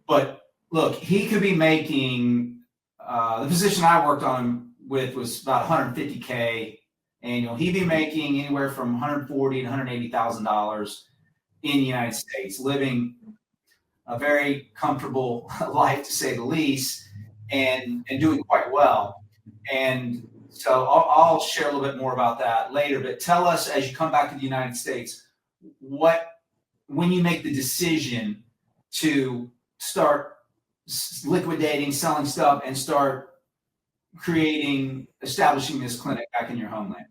But look, he could be making the position I worked on with was about 150K annual. He'd be making anywhere from 140 to $180,000 in the United States, living a very comfortable life to say the least, and doing quite well. And so I'll share a little bit more about that later. But tell us, as you come back to the United States, what when you make the decision to start liquidating, selling stuff, and start establishing this clinic back in your homeland.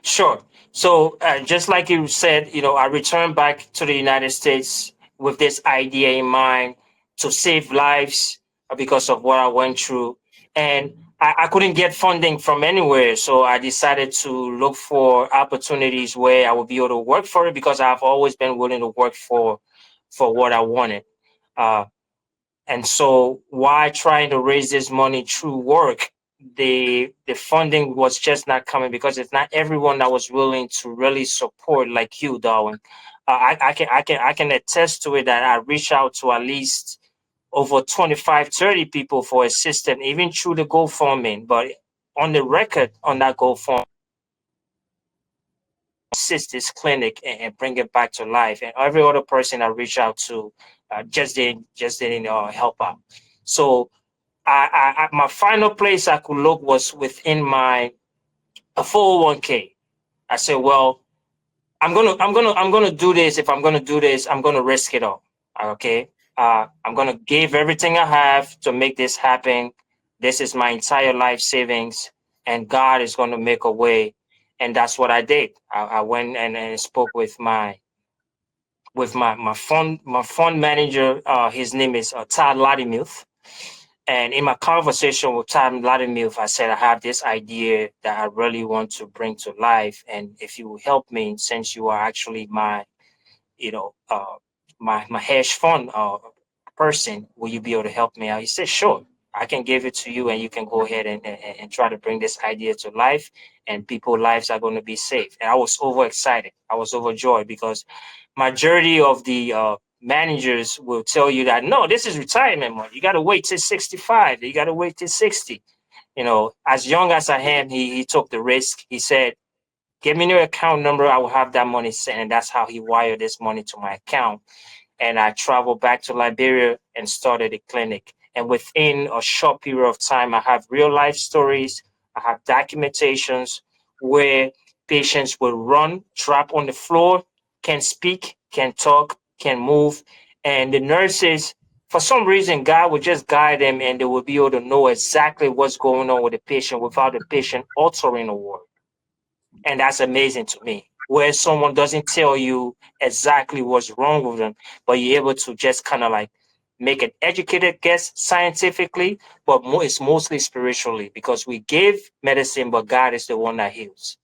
Sure. So just like you said, I returned back to the United States with this idea in mind to save lives because of what I went through. And I couldn't get funding from anywhere. So I decided to look for opportunities where I would be able to work for it because I've always been willing to work for what I wanted. Uh, and so why trying to raise this money through work? The funding was just not coming because it's not everyone that was willing to really support like you, Darwin. I can attest to it that I reached out to at least over 25, 30 people for assistance, even through the GoFundMe. But on the record on that GoFundMe, assist this clinic and bring it back to life. And every other person I reached out to just didn't help out. So my final place I could look was within my 401k. I said, well, I'm gonna do this. If I'm gonna do this, I'm gonna risk it all. Okay. I'm gonna give everything I have to make this happen. This is my entire life savings, and God is gonna make a way. And that's what I did. I went and spoke with my fund manager. His name is Todd Latimuth. And in my conversation with Todd Latimuth, I said I have this idea that I really want to bring to life, and if you will help me, since you are actually you know, uh, my hedge fund person, will you be able to help me out? He said, sure, I can give it to you, and you can go ahead and try to bring this idea to life, and people's lives are going to be saved. And I was overexcited. I was overjoyed because majority of the managers will tell you that no, this is retirement money. You got to wait till 65. You got to wait till 60. As young as I am, he took the risk. He said, give me your account number. I will have that money sent. And that's how he wired this money to my account. And I traveled back to Liberia and started a clinic. And within a short period of time, I have real life stories. I have documentations where patients will run, drop on the floor, can speak, can talk, can move. And the nurses, for some reason, God would just guide them and they will be able to know exactly what's going on with the patient without the patient altering a word. And that's amazing to me, where someone doesn't tell you exactly what's wrong with them, but you're able to just kind of like make an educated guess scientifically, but it's mostly spiritually because we give medicine, but God is the one that heals.